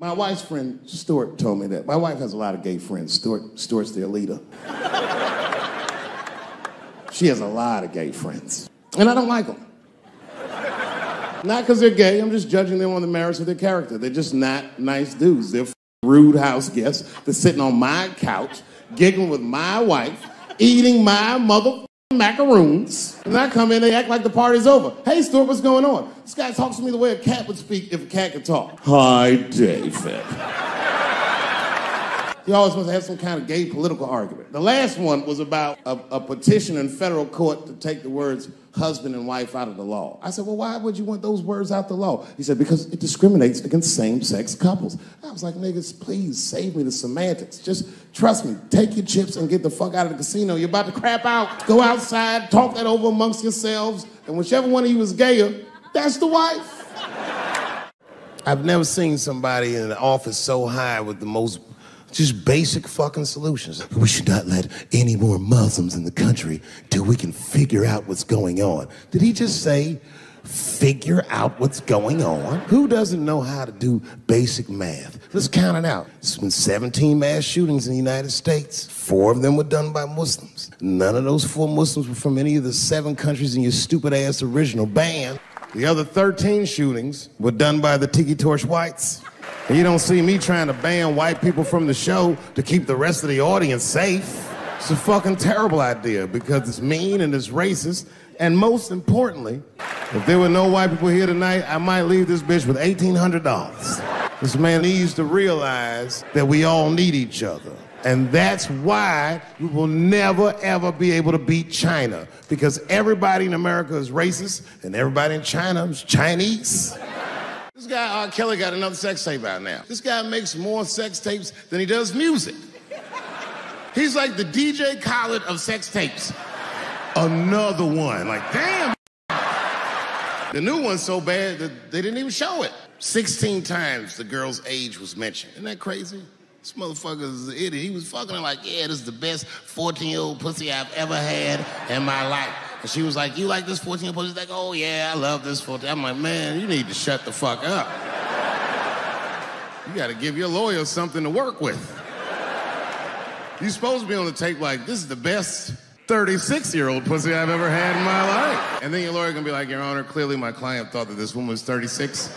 My wife's friend, Stuart, told me that. My wife has a lot of gay friends. Stuart's their leader. She has a lot of gay friends. And I don't like them. Not because they're gay, I'm just judging them on the merits of their character. They're just not nice dudes. They're rude house guests. They're sitting on my couch, giggling with my wife, eating my mother macaroons. And I come in, they act like the party's over. Hey, Stuart, what's going on? This guy talks to me the way a cat would speak if a cat could talk. Hi, David. He always wants to have some kind of gay political argument. The last one was about a petition in federal court to take the words husband and wife out of the law. I said, well, why would you want those words out the law? He said, because it discriminates against same-sex couples. I was like, niggas, please save me the semantics. Just trust me, take your chips and get the fuck out of the casino. You're about to crap out. Go outside, talk that over amongst yourselves, and whichever one of you is gayer, that's the wife. I've never seen somebody in an office so high with the most just basic fucking solutions. We should not let any more Muslims in the country till we can figure out what's going on. Did he just say, figure out what's going on? Who doesn't know how to do basic math? Let's count it out. There's been 17 mass shootings in the United States. 4 of them were done by Muslims. None of those 4 Muslims were from any of the 7 countries in your stupid ass original ban. The other 13 shootings were done by the Tiki Torch whites. And you don't see me trying to ban white people from the show to keep the rest of the audience safe. It's a fucking terrible idea because it's mean and it's racist. And most importantly, if there were no white people here tonight, I might leave this bitch with $1,800. This man needs to realize that we all need each other. And that's why we will never, ever be able to beat China. Because everybody in America is racist and everybody in China is Chinese. This guy, R. Kelly, got another sex tape out now. This guy makes more sex tapes than he does music. He's like the DJ Khaled of sex tapes. Another one. Like, damn. The new one's so bad that they didn't even show it. 16 times the girl's age was mentioned. Isn't that crazy? This motherfucker is an idiot. He was fucking her like, yeah, this is the best 14-year-old pussy I've ever had in my life. And she was like, you like this 14-year-old pussy? He's like, oh yeah, I love this 14. I'm like, man, you need to shut the fuck up. You gotta give your lawyer something to work with. You're supposed to be on the tape like, this is the best 36-year-old pussy I've ever had in my life. And then your lawyer gonna be like, Your Honor, clearly my client thought that this woman was 36.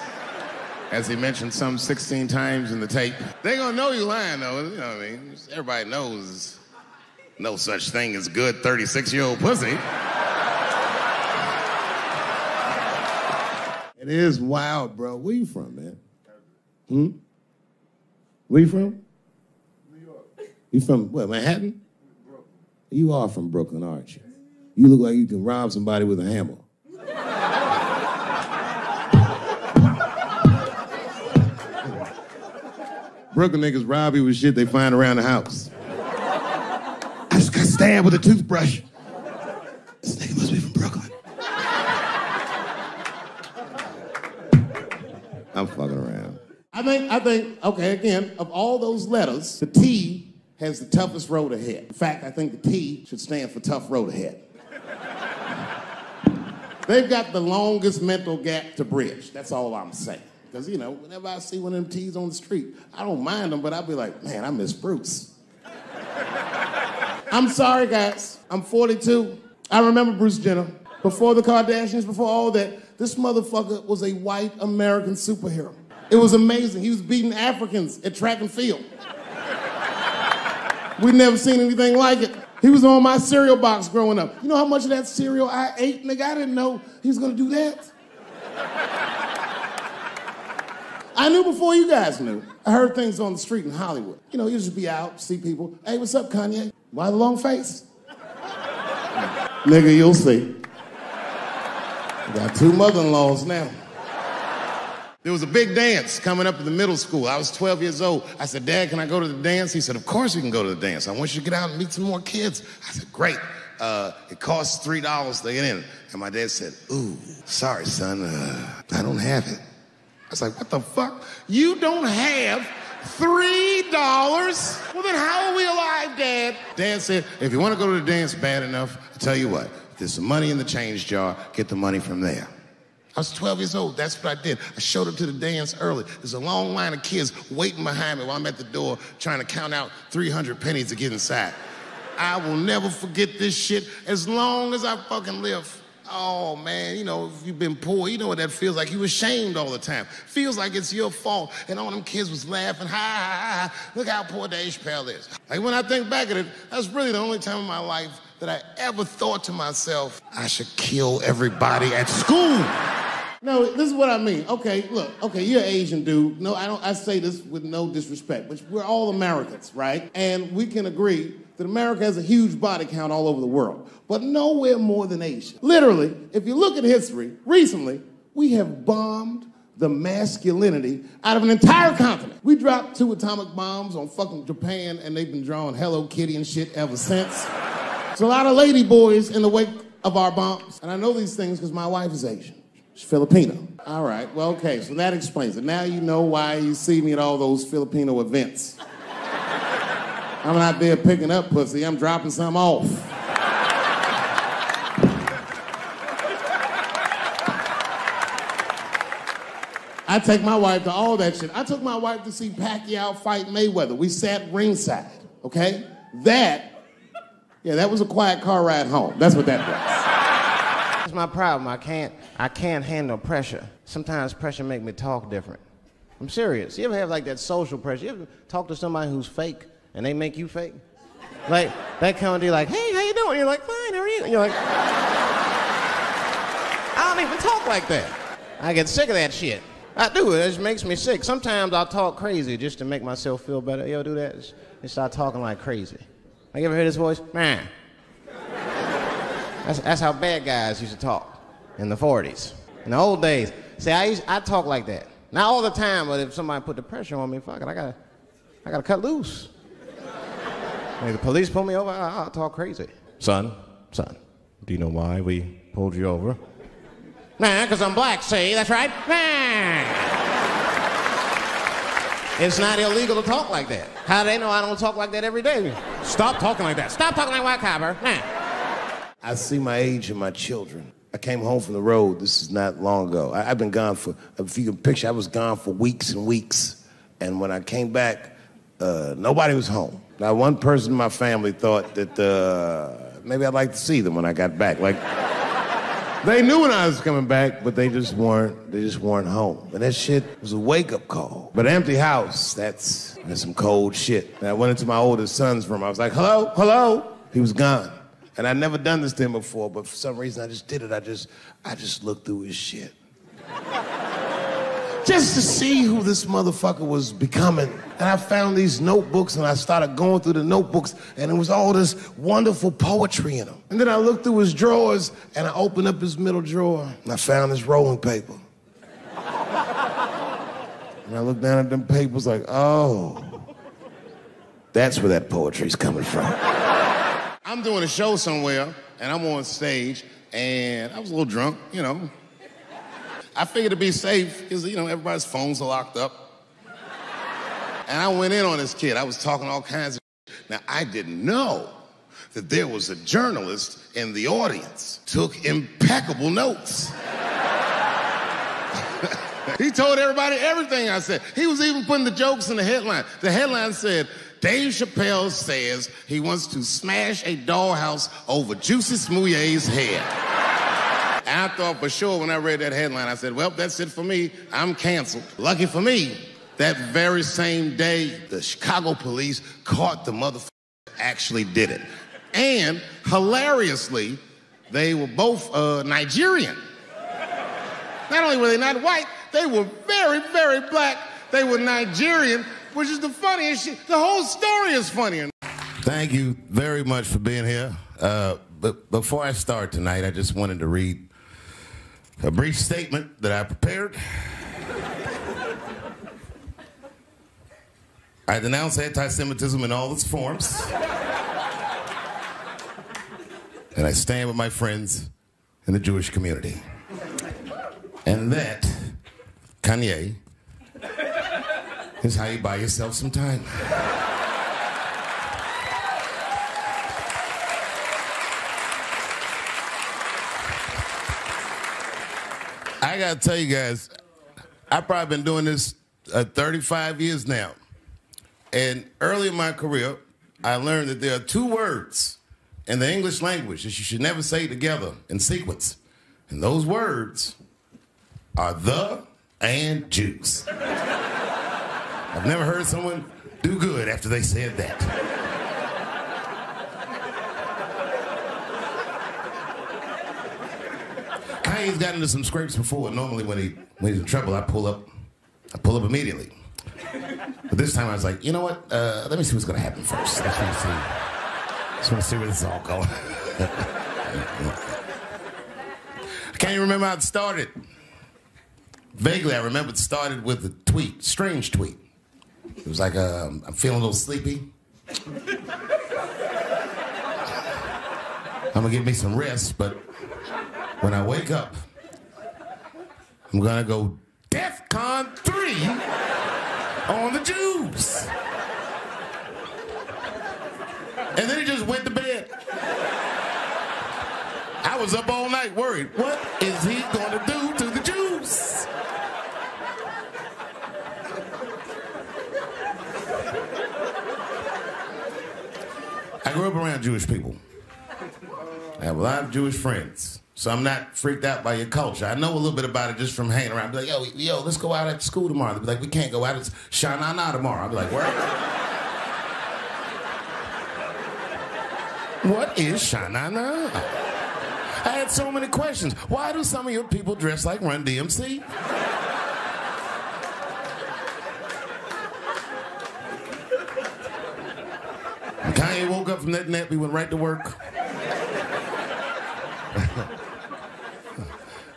As he mentioned some 16 times in the tape. They gonna know you lying though, you know what I mean? Everybody knows no such thing as good 36-year-old pussy. It is wild, bro. Where you from, man? Where you from? New York. You from, what, Manhattan? Brooklyn. You are from Brooklyn, aren't you? You look like you can rob somebody with a hammer. Brooklyn niggas rob you with shit they find around the house. I just got stabbed with a toothbrush. This nigga must be from Brooklyn. I'm fucking around. I think, okay, again, of all those letters, the T has the toughest road ahead. In fact, I think the T should stand for tough road ahead. They've got the longest mental gap to bridge. That's all I'm saying. Because, you know, whenever I see one of them T's on the street, I don't mind them, but I'll be like, man, I miss Bruce. I'm sorry, guys. I'm 42. I remember Bruce Jenner. Before the Kardashians, before all that, this motherfucker was a white American superhero. It was amazing. He was beating Africans at track and field. We'd never seen anything like it. He was on my cereal box growing up. You know how much of that cereal I ate, nigga? I didn't know he was gonna do that. I knew before you guys knew. I heard things on the street in Hollywood. You know, you just be out, see people. Hey, what's up, Kanye? Why the long face? Nigga, you'll see. I got 2 mother-in-laws now. There was a big dance coming up in the middle school. I was 12 years old. I said, Dad, can I go to the dance? He said, of course you can go to the dance. I want you to get out and meet some more kids. I said, great. It costs $3 to get in. And my dad said, ooh, sorry, son, I don't have it. I was like, what the fuck? You don't have $3? Well, then how are we alive, Dad? Dad said, if you want to go to the dance bad enough, I'll tell you what. If there's some money in the change jar, get the money from there. I was 12 years old. That's what I did. I showed up to the dance early. There's a long line of kids waiting behind me while I'm at the door trying to count out 300 pennies to get inside. I will never forget this shit as long as I fucking live. Oh, man, you know, if you've been poor, you know what that feels like. You ashamed all the time. Feels like it's your fault. And all them kids was laughing, ha, ha, ha. Look how poor Dave Chappelle is. Like, when I think back at it, that's really the only time in my life that I ever thought to myself, I should kill everybody at school. No, this is what I mean. Okay, look, okay, you're an Asian dude. No, I say this with no disrespect, but we're all Americans, right? And we can agree that America has a huge body count all over the world, but nowhere more than Asia. Literally, if you look at history, recently, we have bombed the masculinity out of an entire continent. We dropped 2 atomic bombs on fucking Japan, and they've been drawing Hello Kitty and shit ever since. There's a lot of lady boys in the wake of our bombs, and I know these things because my wife is Asian. She's Filipino. All right, well, okay, so that explains it. Now you know why you see me at all those Filipino events. I'm not there picking up pussy, I'm dropping some off. I take my wife to all that shit. I took my wife to see Pacquiao fight Mayweather. We sat ringside, okay? That was a quiet car ride home. That's what that was. That's my problem. I can't handle pressure. Sometimes pressure make me talk different. I'm serious. You ever have like that social pressure? You ever talk to somebody who's fake and they make you fake? Like, that kind of deal, like, hey, how you doing? You're like, fine, how are you? And you're like, I don't even talk like that. I get sick of that shit. I do, it just makes me sick. Sometimes I'll talk crazy just to make myself feel better. You ever do that? Just start talking like crazy. Like, you ever hear this voice? Man. That's how bad guys used to talk in the 40s. In the old days. See, I talk like that. Not all the time, but if somebody put the pressure on me, fuck it, I gotta cut loose. Like the police pull me over, I'll talk crazy. Son, do you know why we pulled you over? Nah, because I'm black, see, that's right. Nah. It's not illegal to talk like that. How do they know I don't talk like that every day? Stop talking like that. Stop talking like white copper. Nah. I see my age in my children. I came home from the road, this is not long ago. I've been gone for, if you can picture, I was gone for weeks and weeks. And when I came back, nobody was home. Now, one person in my family thought that maybe I'd like to see them when I got back. Like, they knew when I was coming back, but they just weren't home. And that shit was a wake-up call. But an empty house, that's some cold shit. And I went into my oldest son's room. I was like, hello, hello? He was gone. And I'd never done this to him before, but for some reason I just did it. I just looked through his shit. Just to see who this motherfucker was becoming. And I found these notebooks and I started going through the notebooks and it was all this wonderful poetry in them. And then I looked through his drawers and I opened up his middle drawer and I found this rolling paper. And I looked down at them papers like, oh, that's where that poetry's coming from. I'm doing a show somewhere, and I'm on stage, and I was a little drunk, you know. I figured to be safe, because, you know, everybody's phones are locked up. And I went in on this kid. I was talking all kinds of shit. Now, I didn't know that there was a journalist in the audience. Took impeccable notes. He told everybody everything I said. He was even putting the jokes in the headline. The headline said, Dave Chappelle says he wants to smash a dollhouse over Juicy Smouye's head. And I thought for sure when I read that headline, I said, well, that's it for me. I'm canceled. Lucky for me, that very same day, the Chicago police caught the motherfucker that actually did it. And hilariously, they were both Nigerian. Not only were they not white, they were very, very black. They were Nigerian, which is the funniest shit. The whole story is funny. Thank you very much for being here. But before I start tonight, I just wanted to read a brief statement that I prepared. I denounce anti-Semitism in all its forms. And I stand with my friends in the Jewish community. And that, Kanye, is how you buy yourself some time. I I gotta tell you guys, I've probably been doing this 35 years now. And early in my career, I learned that there are two words in the English language that you should never say together in sequence. And those words are the and juice. I've never heard someone do good after they said that. Kanye's gotten into some scrapes before. Normally when he's in trouble, I pull up immediately. But this time I was like, you know what? Let me see what's gonna happen first. Let's want to see where this is all going. I can't even remember how it started. Vaguely, I remember it started with a tweet, strange tweet. It was like, I'm feeling a little sleepy. I'm gonna give me some rest, but when I wake up, I'm gonna go DEFCON 3 on the Jews. And then he just went to bed. I was up all night worried. What is he gonna do to the Jews? I grew up around Jewish people. I have a lot of Jewish friends, so I'm not freaked out by your culture. I know a little bit about it just from hanging around. I'd be like, yo, let's go out at school tomorrow. They'd be like, we can't go out. It's Shana tomorrow. I'd be like, where? What is Shana? I had so many questions. Why do some of your people dress like Run DMC? When Kanye woke up from that nap, he went right to work.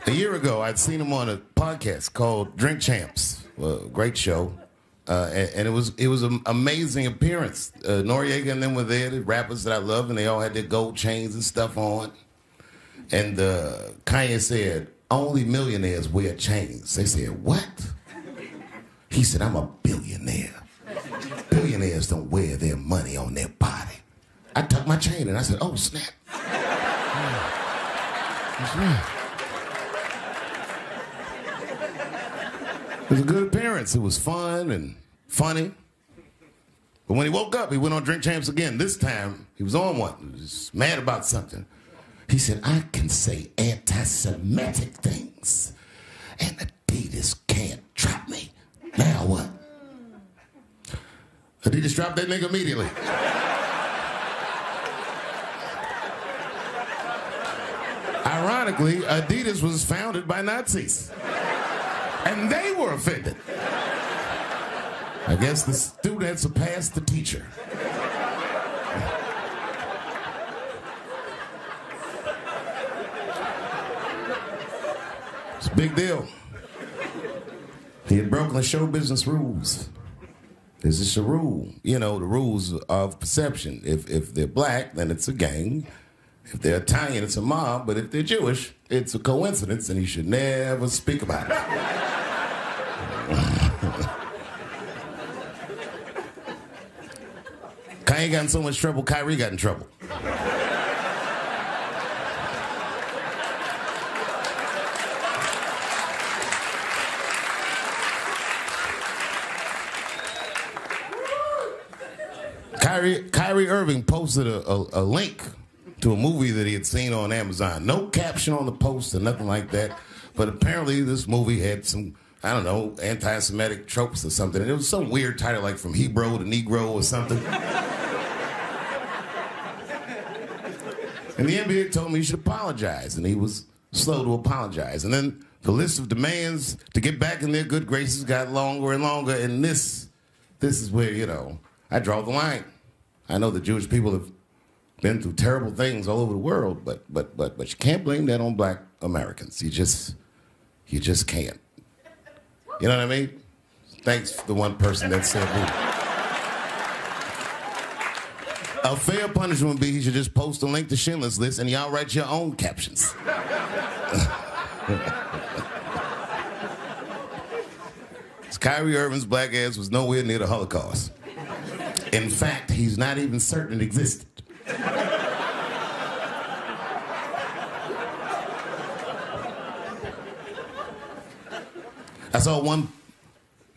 A year ago, I'd seen him on a podcast called Drink Champs, a great show, and it was an amazing appearance. Noriega and them were there, the rappers that I love, and they all had their gold chains and stuff on. And Kanye said, only millionaires wear chains. They said, what? He said, I'm a billionaire. Billionaires don't wear their money on their body. I tucked my chain and I said, oh, snap. That's right. It was a good appearance. It was fun and funny. But when he woke up, he went on Drink Champs again. This time, he was on one. He was mad about something. He said, I can say anti-Semitic things, and Adidas can't trap me. Now what? Adidas dropped that nigga immediately. Ironically, Adidas was founded by Nazis. And they were offended. I guess the student surpassed the teacher. It's a big deal. He had broken the show business rules. There's just a rule. You know, the rules of perception. If they're black, then it's a gang. If they're Italian, it's a mob. But if they're Jewish, it's a coincidence, and you should never speak about it. Kanye got in so much trouble, Kyrie got in trouble. Kyrie Irving posted a link to a movie that he had seen on Amazon. No caption on the post or nothing like that. But apparently this movie had some, I don't know, anti-Semitic tropes or something. And it was some weird title like From Hebrew to Negro or something. And the NBA told me he should apologize, and he was slow to apologize. And then the list of demands to get back in their good graces got longer and longer, and this is where, you know, I draw the line. I know the Jewish people have been through terrible things all over the world, but you can't blame that on black Americans. You just can't. You know what I mean? Thanks for the one person that said that. A fair punishment would be he should just post a link to Schindler's List and y'all write your own captions. Kyrie Irving's black ass was nowhere near the Holocaust. In fact, he's not even certain it existed. I saw one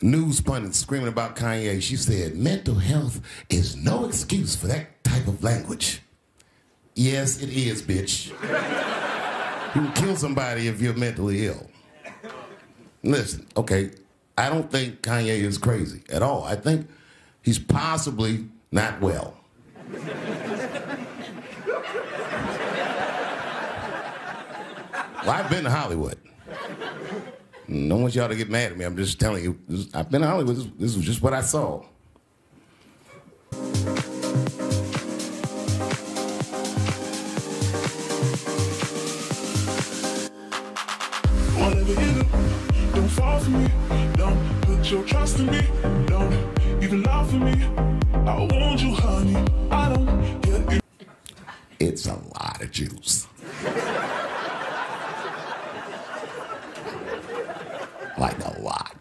news pundit screaming about Kanye. She said, mental health is no excuse for that type of language. Yes, it is, bitch. You can kill somebody if you're mentally ill. Listen, okay, I don't think Kanye is crazy at all. I think he's possibly not well. Well, I've been to Hollywood. I don't want y'all to get mad at me. I'm just telling you. I've been to Hollywood. This was just what I saw. Whatever you do, don't fall for me. Don't put your trust in me. Don't even lie for me. I want you, honey. I don't get it. It's a lot of juice. Like a lot.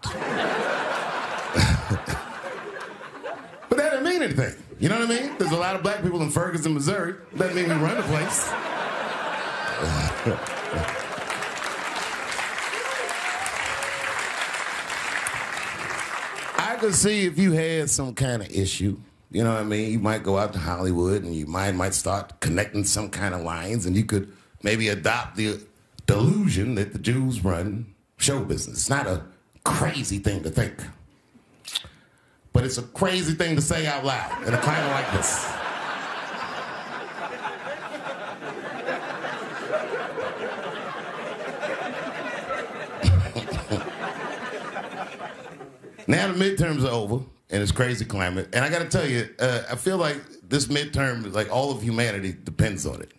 But that didn't mean anything. You know what I mean? There's a lot of black people in Ferguson, Missouri. Doesn't mean we run the place. I could see if you had some kind of issue. You know what I mean? You might go out to Hollywood and you might start connecting some kind of lines, and you could maybe adopt the delusion that the Jews run show business. It's not a crazy thing to think, but it's a crazy thing to say out loud in a climate like this. Now the midterms are over in this crazy climate, and I got to tell you, I feel like this midterm, like all of humanity depends on it.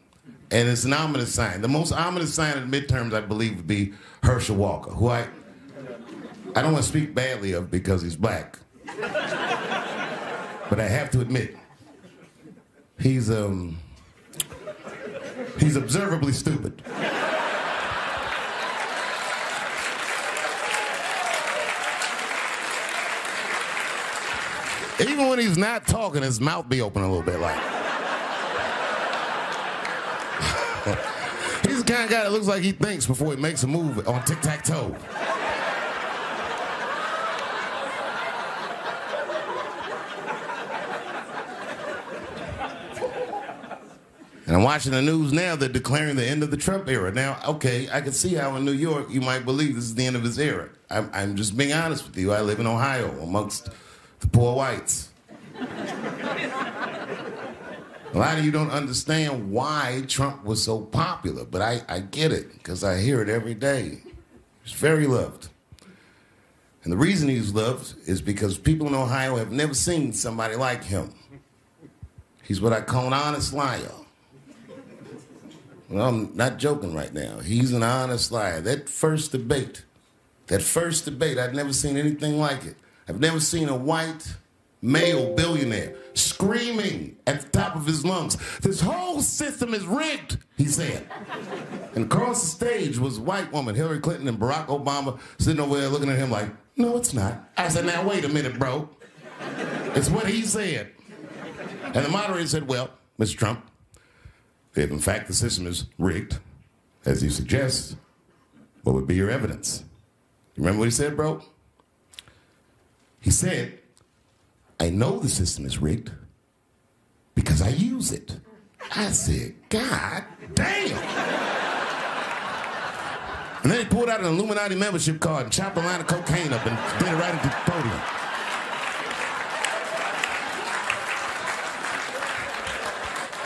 And it's an ominous sign. The most ominous sign of the midterms, I believe, would be Herschel Walker, who I don't want to speak badly of because he's black. But I have to admit, he's observably stupid. Even when he's not talking, his mouth be open a little bit like. He's the kind of guy that looks like he thinks before he makes a move on tic-tac-toe. And I'm watching the news now, they're declaring the end of the Trump era. Now, okay, I can see how in New York you might believe this is the end of his era. I'm just being honest with you. I live in Ohio amongst the poor whites. A lot of you don't understand why Trump was so popular, but I get it, because I hear it every day. He's very loved. And the reason he's loved is because people in Ohio have never seen somebody like him. He's what I call an honest liar. Well, I'm not joking right now. He's an honest liar. That first debate, I'd never seen anything like it. I've never seen a white male billionaire screaming at the top of his lungs, "This whole system is rigged," he said. And across the stage was a white woman, Hillary Clinton and Barack Obama, sitting over there looking at him like, "No, it's not." I said, "Now, wait a minute, bro. It's what he said." And the moderator said, "Well, Mr. Trump, if in fact the system is rigged, as you suggest, what would be your evidence?" You remember what he said, bro? He said, "I know the system is rigged because I use it." I said, "God damn." And then he pulled out an Illuminati membership card and chopped a line of cocaine up and did it right at the podium.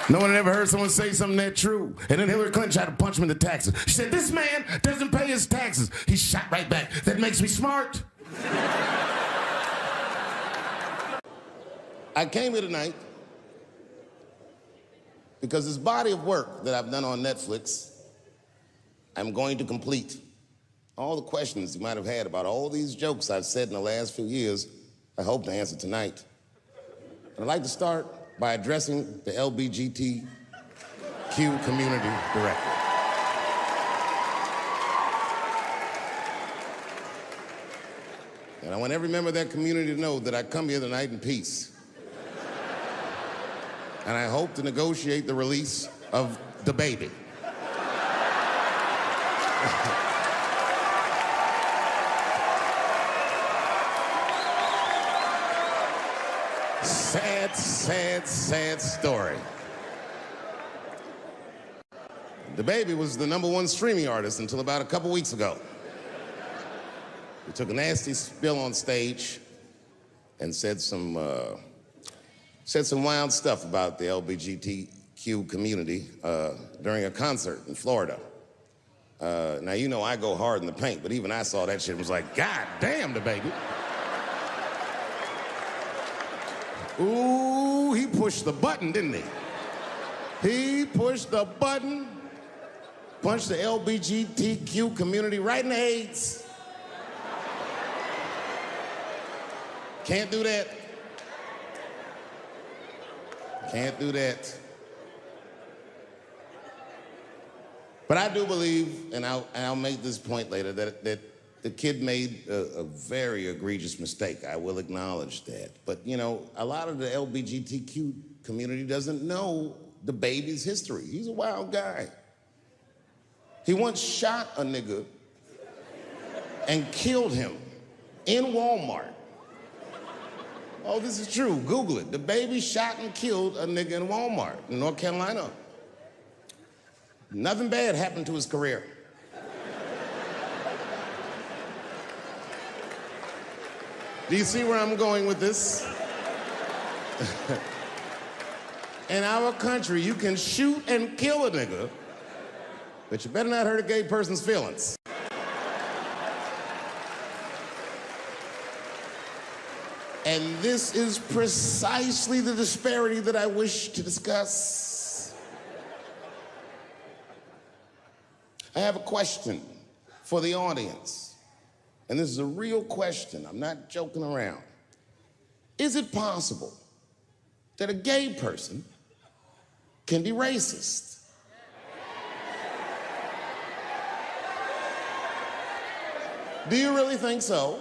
No one had ever heard someone say something that true. And then Hillary Clinton tried to punch him in the taxes. She said, "This man doesn't pay his taxes." He shot right back. "That makes me smart." I came here tonight because this body of work that I've done on Netflix, I'm going to complete. All the questions you might have had about all these jokes I've said in the last few years, I hope to answer tonight. And I'd like to start by addressing the LBGTQ community directly. And I want every member of that community to know that I come here tonight in peace. And I hope to negotiate the release of the baby. Sad, sad, sad story. The baby was the #1 streaming artist until about a couple weeks ago. He took a nasty spill on stage and said some wild stuff about the LGBTQ community during a concert in Florida. Now, you know I go hard in the paint, but even I saw that shit and was like, God damn, the baby. Ooh, he pushed the button, didn't he? He pushed the button, punched the LGBTQ community right in the AIDS. Can't do that. Can't do that. But I do believe, and I'll make this point later, that the kid made a very egregious mistake. I will acknowledge that. But, you know, a lot of the LGBTQ community doesn't know the baby's history. He's a wild guy. He once shot a nigga and killed him in Walmart. Oh, this is true. Google it. The baby shot and killed a nigga in Walmart in North Carolina. Nothing bad happened to his career. Do you see where I'm going with this? In our country, you can shoot and kill a nigga, but you better not hurt a gay person's feelings. And this is precisely the disparity that I wish to discuss. I have a question for the audience. And this is a real question. I'm not joking around. Is it possible that a gay person can be racist? Do you really think so?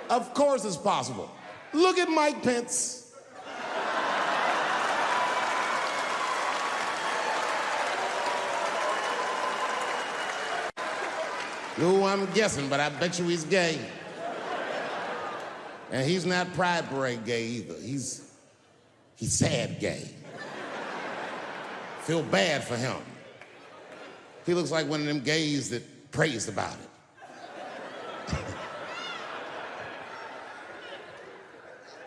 Of course it's possible. Look at Mike Pence. Ooh, I'm guessing, but I bet you he's gay. And he's not Pride Parade gay either. He's sad gay. Feel bad for him. He looks like one of them gays that prays about it.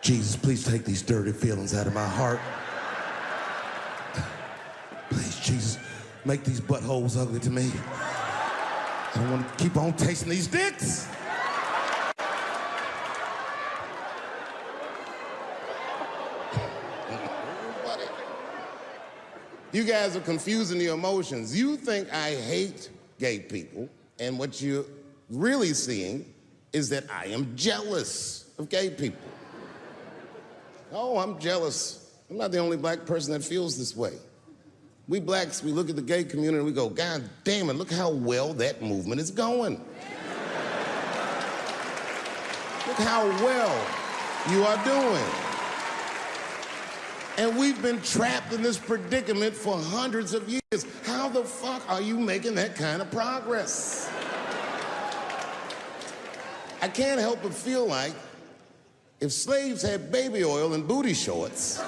Jesus, please take these dirty feelings out of my heart. Please, Jesus, make these buttholes ugly to me. I don't want to keep on tasting these dicks. You guys are confusing the emotions. You think I hate gay people, and what you're really seeing is that I am jealous of gay people. Oh, I'm jealous. I'm not the only black person that feels this way. We blacks, we look at the gay community and we go, God damn it, look how well that movement is going. Look how well you are doing. And we've been trapped in this predicament for hundreds of years. How the fuck are you making that kind of progress? I can't help but feel like if slaves had baby oil and booty shorts,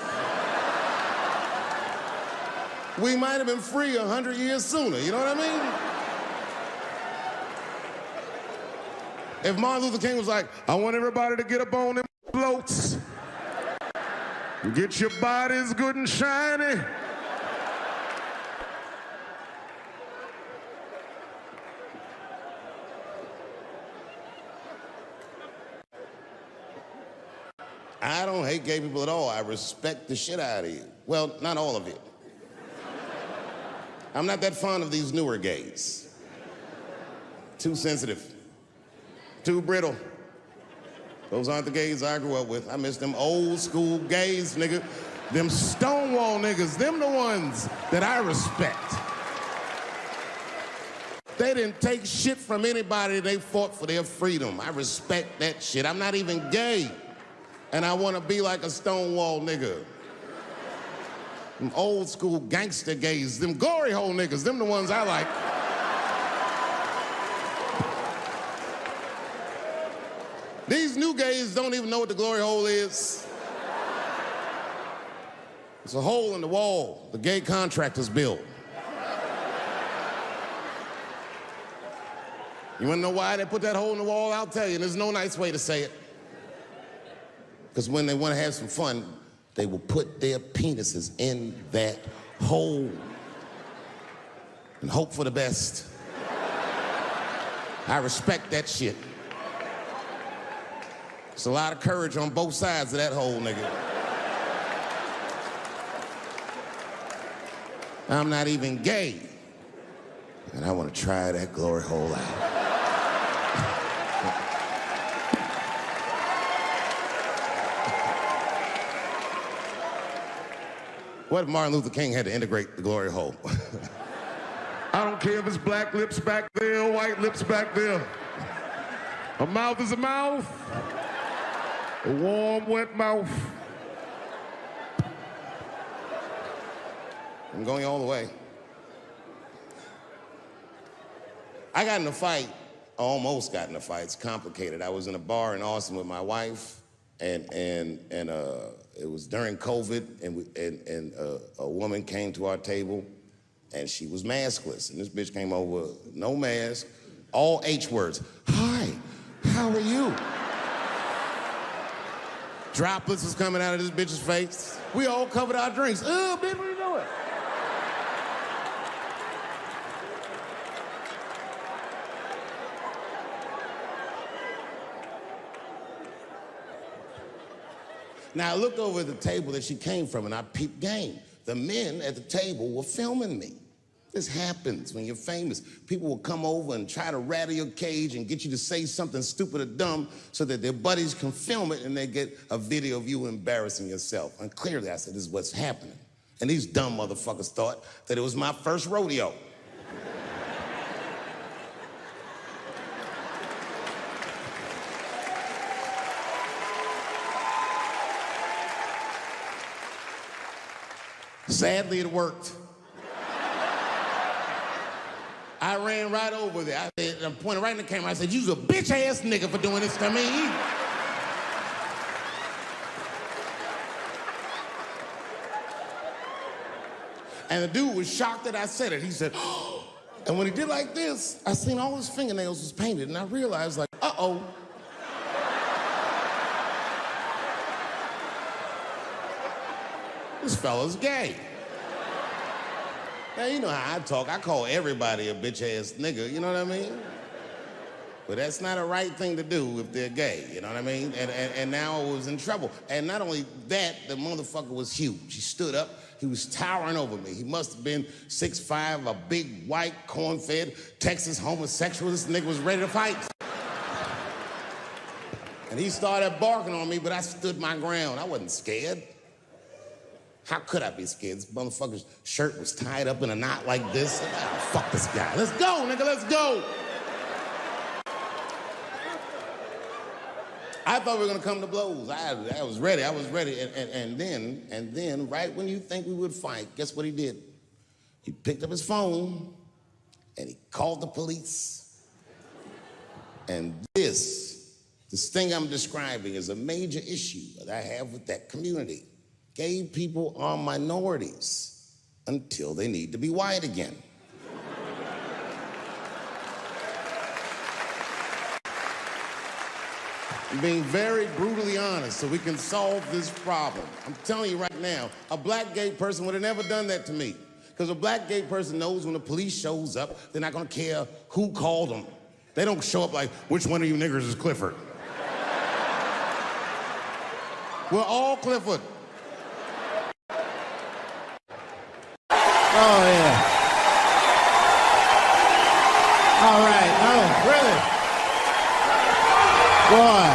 we might have been free 100 years sooner, you know what I mean? If Martin Luther King was like, I want everybody to get up on them floats, get your bodies good and shiny. I don't hate gay people at all. I respect the shit out of you. Well, not all of you. I'm not that fond of these newer gays. Too sensitive. Too brittle. Those aren't the gays I grew up with. I miss them old school gays, nigga. Them Stonewall niggas, them the ones that I respect. They didn't take shit from anybody. They fought for their freedom. I respect that shit. I'm not even gay. And I want to be like a Stonewall nigga. Them old school gangster gays, them glory hole niggas, them the ones I like. These these new gays don't even know what the glory hole is. It's a hole in the wall the gay contractors built. You wanna know why they put that hole in the wall? I'll tell you, there's no nice way to say it. Because when they wanna have some fun, they will put their penises in that hole and hope for the best. I respect that shit. There's a lot of courage on both sides of that hole, nigga. I'm not even gay, and I want to try that glory hole out. What if Martin Luther King had to integrate the glory hole? I don't care if it's black lips back there, white lips back there. A mouth is a mouth. A warm, wet mouth. I'm going all the way. I got in a fight, almost got in a fight. It's complicated. I was in a bar in Austin with my wife, and it was during COVID, and a woman came to our table, and she was maskless. And this bitch came over, no mask, all H words. Hi, how are you? Droplets was coming out of this bitch's face. We all covered our drinks. Oh, bitch, what are you doing? Now, I looked over at the table that she came from, and I peeped game. The men at the table were filming me. This happens when you're famous. People will come over and try to rattle your cage and get you to say something stupid or dumb so that their buddies can film it and they get a video of you embarrassing yourself. And clearly I said, this is what's happening. And these dumb motherfuckers thought that it was my first rodeo. Sadly, it worked. I ran right over there. I pointed right in the camera. I said, you's a bitch-ass nigga for doing this to me. And the dude was shocked that I said it. He said, oh. And when he did like this, I seen all his fingernails was painted, and I realized, like, uh-oh. This fella's gay. Now, you know how I talk. I call everybody a bitch-ass nigga, you know what I mean? But that's not a right thing to do if they're gay, you know what I mean? And now I was in trouble. And not only that, the motherfucker was huge. He stood up, he was towering over me. He must have been 6'5", a big, white, corn-fed, Texas homosexual. This nigga was ready to fight. And he started barking on me, but I stood my ground. I wasn't scared. How could I be scared? This motherfucker's shirt was tied up in a knot like this. Oh, fuck this guy. Let's go, nigga, let's go. I thought we were gonna come to blows. I was ready, And then, right when you think we would fight, guess what he did? He picked up his phone and he called the police. And this thing I'm describing is a major issue that I have with that community. Gay people are minorities until they need to be white again. I'm being very brutally honest so we can solve this problem. I'm telling you right now, a black gay person would have never done that to me. Because a black gay person knows when the police shows up, they're not gonna care who called them. They don't show up like, which one of you niggers is Clifford? We're all Clifford. Oh, yeah. All right. Oh, really? Boy.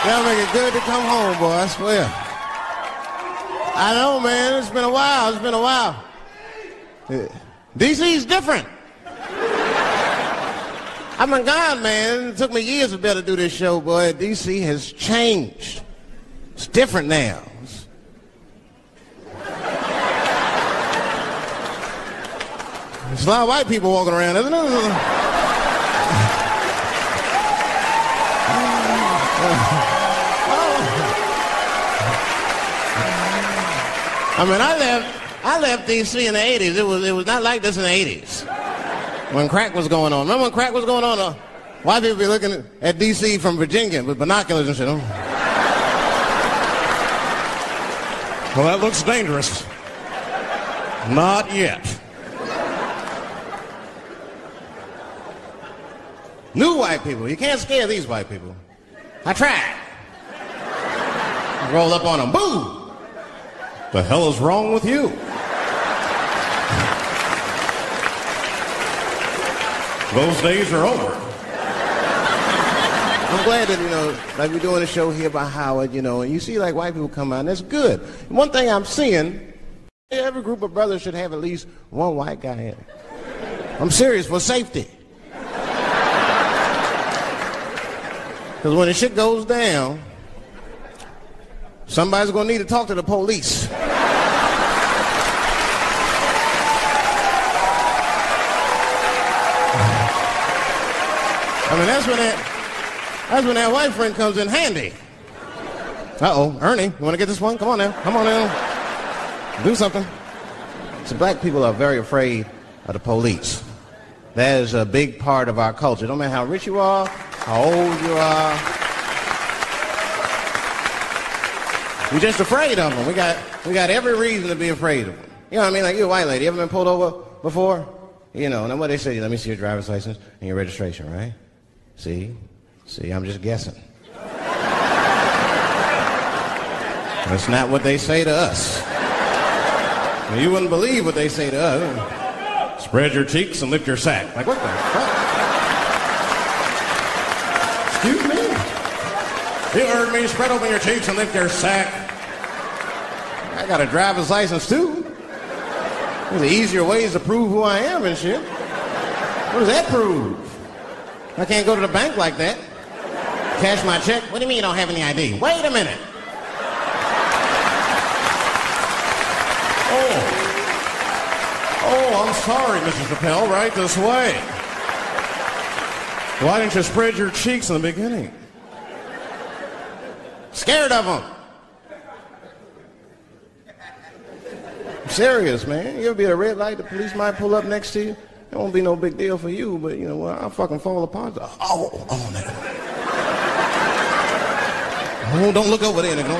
That'll make it good to come home, boy, I swear. I know, man. It's been a while. DC's different. I've been gone, man. It took me years to be able to do this show, boy. DC has changed. It's different now. There's a lot of white people walking around, isn't there? I mean, I left D.C. in the 80s. It was not like this in the 80s. When crack was going on. Remember when crack was going on? White people be looking at D.C. from Virginia with binoculars and shit. Well, that looks dangerous. Not yet. New white people. You can't scare these white people. I tried. I roll up on them. Boo! The hell is wrong with you? Those days are over. I'm glad that, like we're doing a show here by Howard, and you see like white people come out, and that's good. One thing I'm seeing, every group of brothers should have at least one white guy in it. I'm serious, for safety. Because when the shit goes down, somebody's going to need to talk to the police. I mean, that's when that white friend comes in handy. Uh-oh, Ernie, you want to get this one? Come on now, come on now. Do something. So black people are very afraid of the police. That is a big part of our culture. No matter how rich you are, how old you are. We're just afraid of them. We got every reason to be afraid of them. You know what I mean? Like, you're a white lady. You ever been pulled over before? And then what they say, let me see your driver's license and your registration, right? See, I'm just guessing. That's not what they say to us. Well, you wouldn't believe what they say to us. Spread your cheeks and lift your sack. Like, what the fuck? Excuse me? You heard me. Spread open your cheeks and lift your sack. I got a driver's license, too. There's easier ways to prove who I am and shit. What does that prove? I can't go to the bank like that. Cash my check. What do you mean you don't have any ID? Wait a minute. Oh, I'm sorry, Mrs. Chappelle. Right this way. Why didn't you spread your cheeks in the beginning? Scared of them. I'm serious, man. You ever be at a red light, the police might pull up next to you. It won't be no big deal for you, but I'll fucking fall apart. Oh, man. Oh, don't look over there, nigga.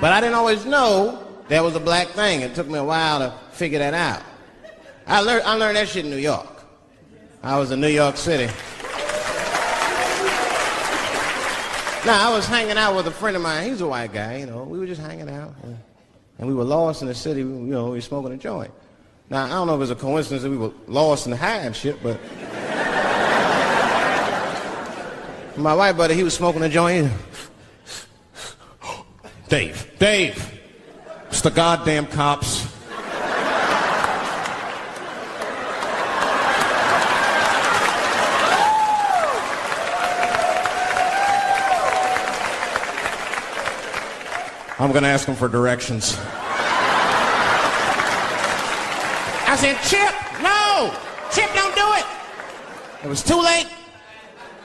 But I didn't always know that was a black thing. It took me a while to figure that out. I learned that shit in New York. I was in New York City. Now, I was hanging out with a friend of mine. He's a white guy, We were just hanging out. And we were lost in the city, we were smoking a joint. Now, I don't know if it's a coincidence that we were lost and high and shit, but... my white buddy, he was smoking a joint. Dave, it's the goddamn cops. I'm gonna ask him for directions. I said, Chip, no! Chip, don't do it! It was too late.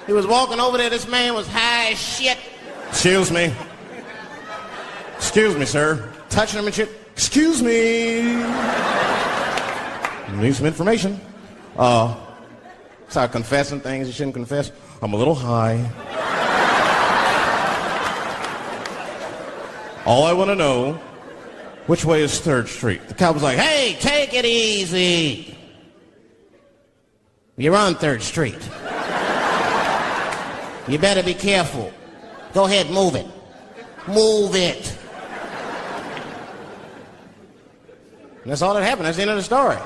He was walking over there, this man was high as shit. Excuse me, sir. Touching him and shit. Excuse me. Need some information. Start confessing things you shouldn't confess. I'm a little high. All I want to know, which way is 3rd Street? The cop was like, hey, take it easy. You're on 3rd Street. You better be careful. Go ahead, move it. Move it. And that's all that happened. That's the end of the story.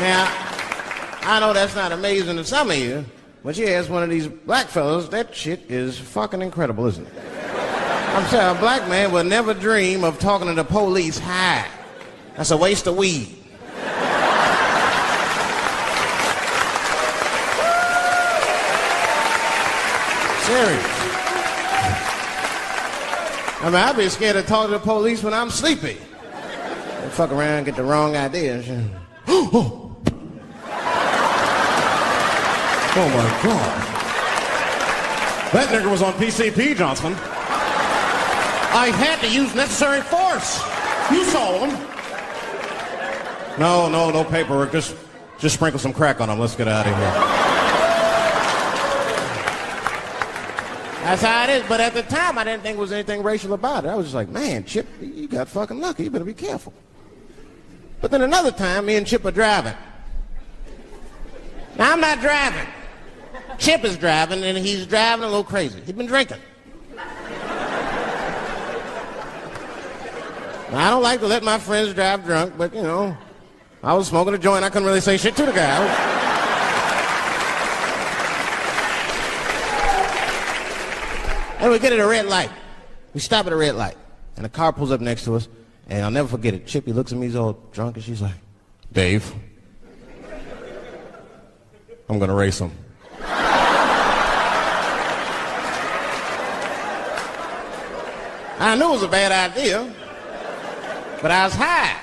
Now, I know that's not amazing to some of you, but you ask one of these black fellas, that shit is fucking incredible, isn't it? I'm saying a black man would never dream of talking to the police high. That's a waste of weed. Serious. I mean, I'd be scared to talk to the police when I'm sleepy. They fuck around and get the wrong idea and shit. Oh my God. That nigger was on PCP, Johnson. I had to use necessary force. You saw him. No paperwork. Just sprinkle some crack on him. Let's get out of here. That's how it is. But at the time, I didn't think there was anything racial about it. I was just like, man, Chip, you got fucking lucky. You better be careful. But then another time, me and Chip are driving. Now, I'm not driving. Chip is driving, and he's driving a little crazy. He'd been drinking. Now, I don't like to let my friends drive drunk, but, you know, I was smoking a joint. I couldn't really say shit to the guy. And we get at a red light. We stop at a red light, and a car pulls up next to us, and I'll never forget it. Chippy looks at me, he's all drunk, and she's like, Dave, I'm gonna race him. I knew it was a bad idea, but I was high.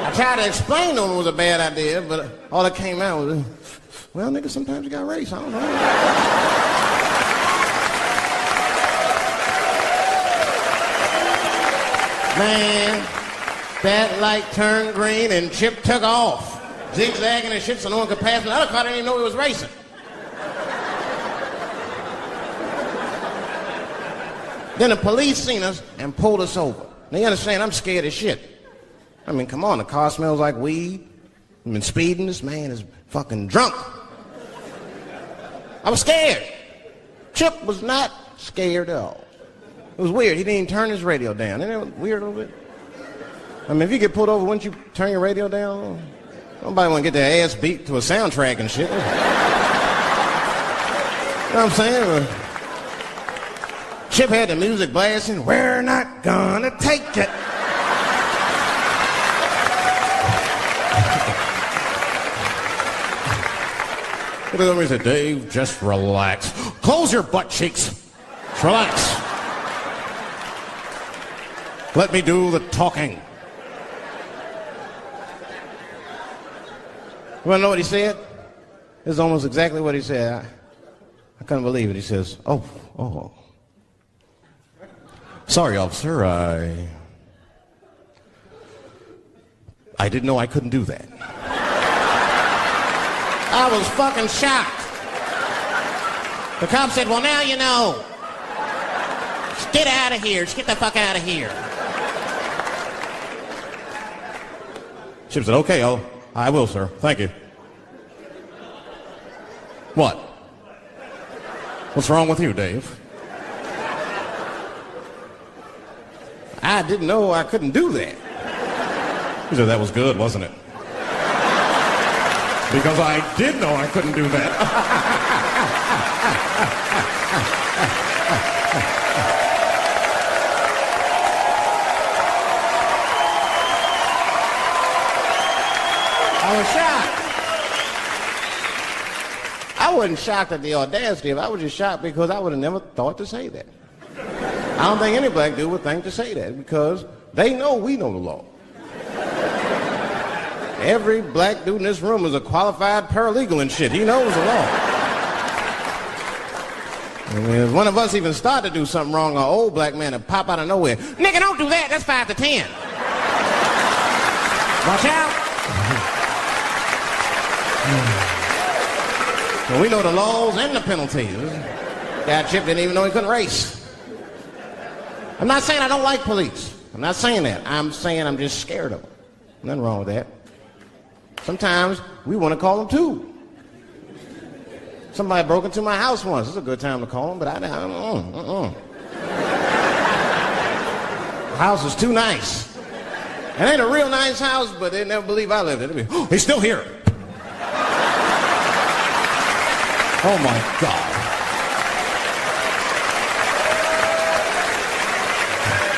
I tried to explain to him it was a bad idea, but all that came out was, well, nigga, sometimes you gotta race, I don't know. Man, that light turned green and Chip took off, zigzagging and shit so no one could pass me. The other car didn't even know he was racing. Then the police seen us and pulled us over. Now you understand, I'm scared as shit. I mean, come on, the car smells like weed. I've been speeding, this man is fucking drunk. I was scared. Chip was not scared at all. It was weird. He didn't even turn his radio down. Isn't that weird a little bit? I mean, if you get pulled over, wouldn't you turn your radio down? Nobody want to get their ass beat to a soundtrack and shit. You know what I'm saying? Chip had the music blasting. We're not gonna take it. Look at him and said, Dave, just relax. Close your butt cheeks. Just relax. Let me do the talking. You want to know what he said? This is almost exactly what he said. I couldn't believe it. He says, oh. Sorry, officer, I didn't know I couldn't do that. I was fucking shocked. The cop said, well, now you know. Just get out of here. Just get the fuck out of here. Chip said, okay, I will, sir. Thank you. What? What's wrong with you, Dave? I didn't know I couldn't do that. He said, that was good, wasn't it? Because I did know I couldn't do that. I was shocked. I wasn't shocked at the audacity of it. I was just shocked because I would have never thought to say that. I don't think any black dude would think to say that because they know we know the law. Every black dude in this room is a qualified paralegal and shit. He knows the law. I mean, if one of us even start to do something wrong, an old black man would pop out of nowhere. Nigga, don't do that. That's 5 to 10. Watch out. Well, we know the laws and the penalties. Guy Chip didn't even know he couldn't race. I'm not saying I don't like police. I'm not saying that. I'm saying I'm just scared of them. Nothing wrong with that. Sometimes we want to call them too. Somebody broke into my house once. It's a good time to call them, but I don't. The house is too nice. It ain't a real nice house, but they never believe I lived in it. Oh, he's still here. Oh my God.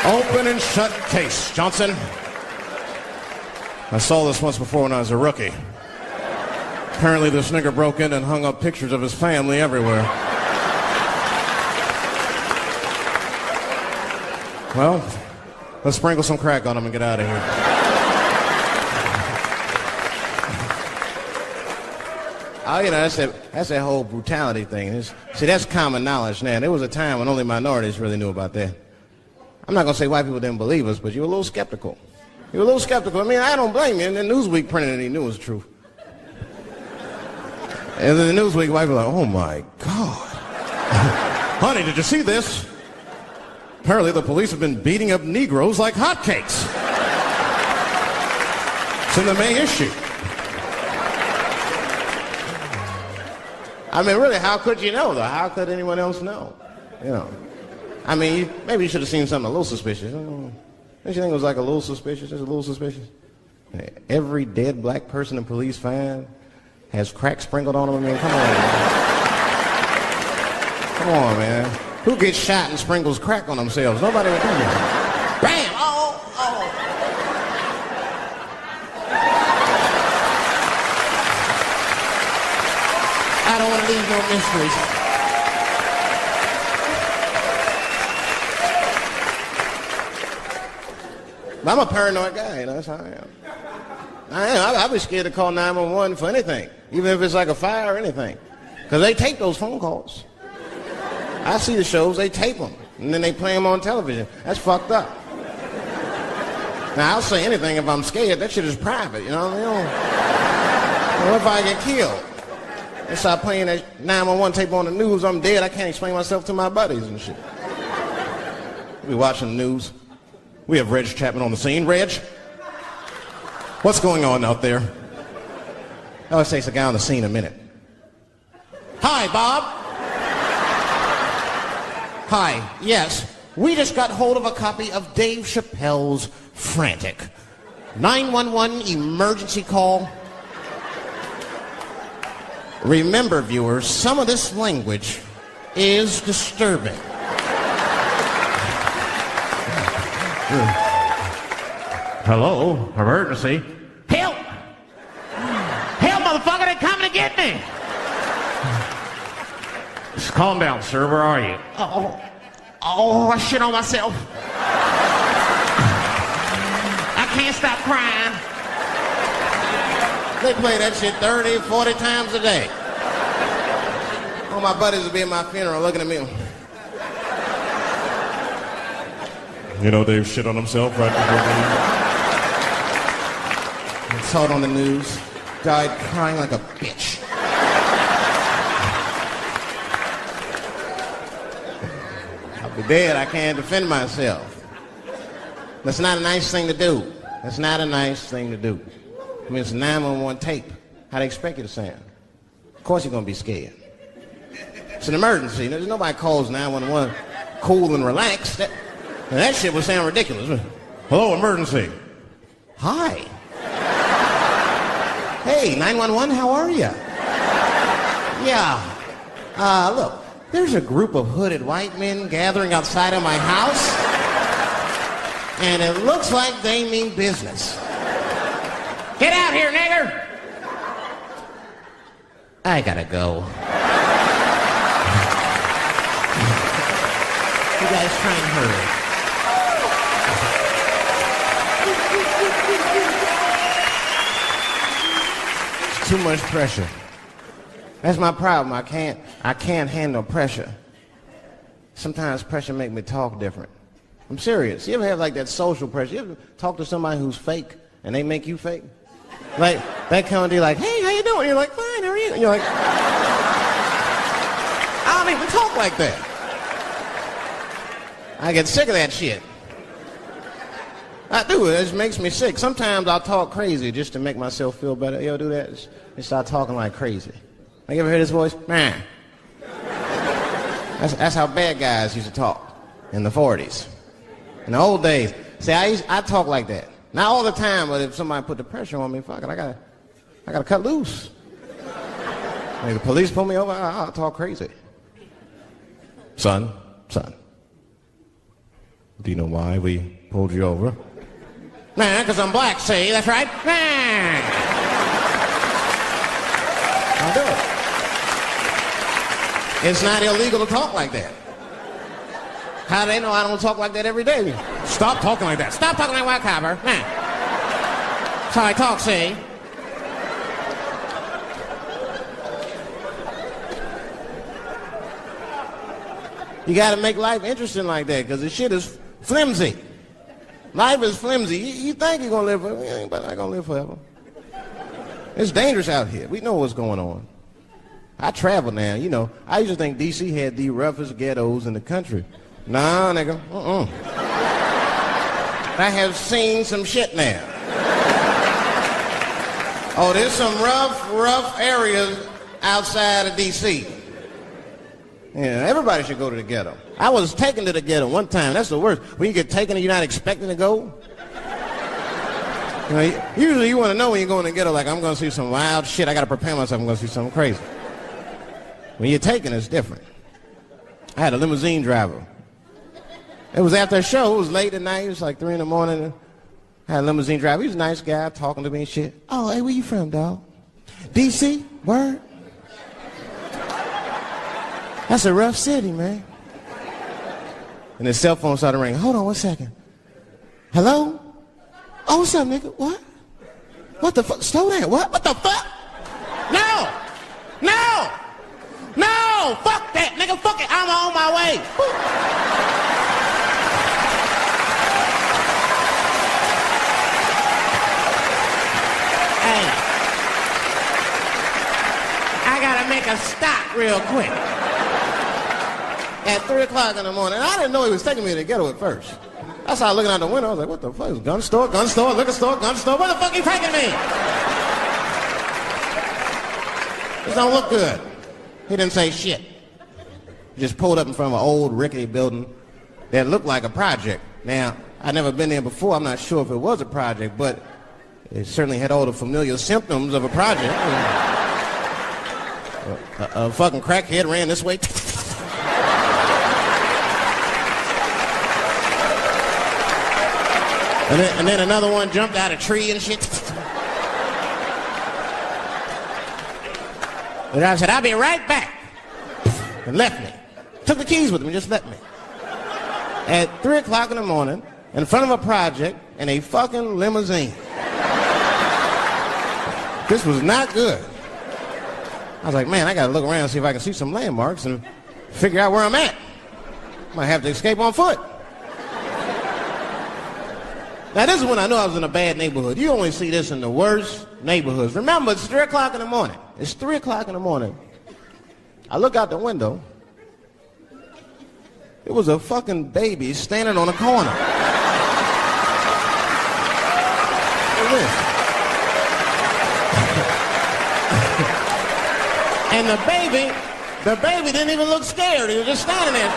Open and shut case, Johnson. I saw this once before when I was a rookie. Apparently this nigger broke in and hung up pictures of his family everywhere. Well, let's sprinkle some crack on him and get out of here. Well, you know, that's that whole brutality thing. See, that's common knowledge now. There was a time when only minorities really knew about that. I'm not going to say white people didn't believe us, but you were a little skeptical. You were a little skeptical. I mean, I don't blame you. And then Newsweek printed it, he knew it was true. And then the Newsweek white people were like, oh my God. Honey, did you see this? Apparently the police have been beating up Negroes like hotcakes. It's in the May issue. I mean, really, how could you know, though? How could anyone else know? You know. I mean, maybe you should have seen something a little suspicious. Don't you think it was like a little suspicious? Just a little suspicious? Every dead black person the police find has crack sprinkled on them. I mean, come on, man. Come on, man. Who gets shot and sprinkles crack on themselves? Nobody would do that. Bam! Oh, oh. I don't want to leave no mysteries. But I'm a paranoid guy, you know, that's how I am. I'd be scared to call 911 for anything, even if it's like a fire or anything. Because they tape those phone calls. I see the shows, they tape them, and then they play them on television. That's fucked up. Now, I'll say anything if I'm scared. That shit is private, you know what I mean? What if I get killed? They start playing that 911 tape on the news, I'm dead, I can't explain myself to my buddies and shit. We watching the news. We have Reg Chapman on the scene. Reg, what's going on out there? Oh, it takes a guy on the scene a minute. Hi, Bob. Hi, yes. We just got hold of a copy of Dave Chappelle's Frantic. 911 emergency call. Remember, viewers, some of this language is disturbing. Hello, emergency. Help! Help, motherfucker, they're coming to get me! Just calm down, sir, where are you? Oh, I shit on myself. I can't stop crying. They play that shit 30, 40 times a day. All my buddies will be at my funeral looking at me. You know Dave shit on himself right before I saw it on the news. Died crying like a bitch. I'll be dead. I can't defend myself. That's not a nice thing to do. That's not a nice thing to do. I mean, it's a 911 tape. How they expect you to sound? Of course you're going to be scared. It's an emergency. There's nobody calls 911 cool and relaxed. That shit would sound ridiculous. Hello, emergency. Hi. Hey, 911, how are you? Yeah. Look, there's a group of hooded white men gathering outside of my house, and it looks like they mean business. Get out here, nigger! I gotta go. You guys try and hurry. Too much pressure. That's my problem. I can't handle pressure. Sometimes pressure make me talk different. I'm serious. You ever have like that social pressure? You ever talk to somebody who's fake and they make you fake? Like that kind of deal, like, hey, how you doing? You're like, fine, how are you? And you're like, I don't even talk like that. I get sick of that shit. I do. It just makes me sick. Sometimes I'll talk crazy just to make myself feel better. You ever do that? Just start talking like crazy. Like, you ever hear this voice? Man. That's how bad guys used to talk in the 40s. In the old days. See, I talk like that. Not all the time, but if somebody put the pressure on me, fuck it, I gotta cut loose. Like, the police pull me over, I'll talk crazy. Son, do you know why we pulled you over? Nah, because I'm black, see? That's right. Nah. I'll do it. It's not illegal to talk like that. How do they know I don't talk like that every day? Stop talking like that. Stop talking like white copper. Nah. That's how I talk, see? You gotta make life interesting like that, because the shit is flimsy. Life is flimsy. You think you're gonna live forever, you ain't not gonna live forever. It's dangerous out here. We know what's going on. I travel now, you know. I used to think D.C. had the roughest ghettos in the country. Nah, nigga, I have seen some shit now. Oh, there's some rough areas outside of D.C. Yeah, everybody should go to the ghetto. I was taken to the ghetto one time. That's the worst. When you get taken and you're not expecting to go. You know, usually you want to know when you're going to the ghetto, like, I'm going to see some wild shit. I got to prepare myself. I'm going to see something crazy. When you're taken, it's different. I had a limousine driver. It was after a show. It was late at night. It was like 3 in the morning. I had a limousine driver. He was a nice guy, talking to me and shit. Oh, hey, where you from, dog? D.C.? Word? That's a rough city, man. And his cell phone started ringing. Hold on 1 second. Hello? Oh, what's up, nigga? What? What the fuck? Slow down. What? What the fuck? No! No! No! Fuck that, nigga. Fuck it. I'm on my way. Hey. I gotta make a stop real quick. At 3 o'clock in the morning. I didn't know he was taking me to the ghetto at first. I started looking out the window. I was like, what the fuck? Is gun store, liquor store, gun store? Where the fuck are you taking me? This don't look good. He didn't say shit. He just pulled up in front of an old rickety building that looked like a project. Now, I'd never been there before. I'm not sure if it was a project, but it certainly had all the familiar symptoms of a project. A fucking crackhead ran this way. And then another one jumped out of a tree and shit. And I said, I'll be right back. And left me. Took the keys with him and just left me. At 3 o'clock in the morning, in front of a project, in a fucking limousine. This was not good. I was like, man, I gotta look around and see if I can see some landmarks and figure out where I'm at. Might have to escape on foot. Now, this is when I knew I was in a bad neighborhood. You only see this in the worst neighborhoods. Remember, it's 3 o'clock in the morning. It's 3 o'clock in the morning. I look out the window. It was a fucking baby standing on a corner. Look at this. And the baby didn't even look scared. He was just standing there.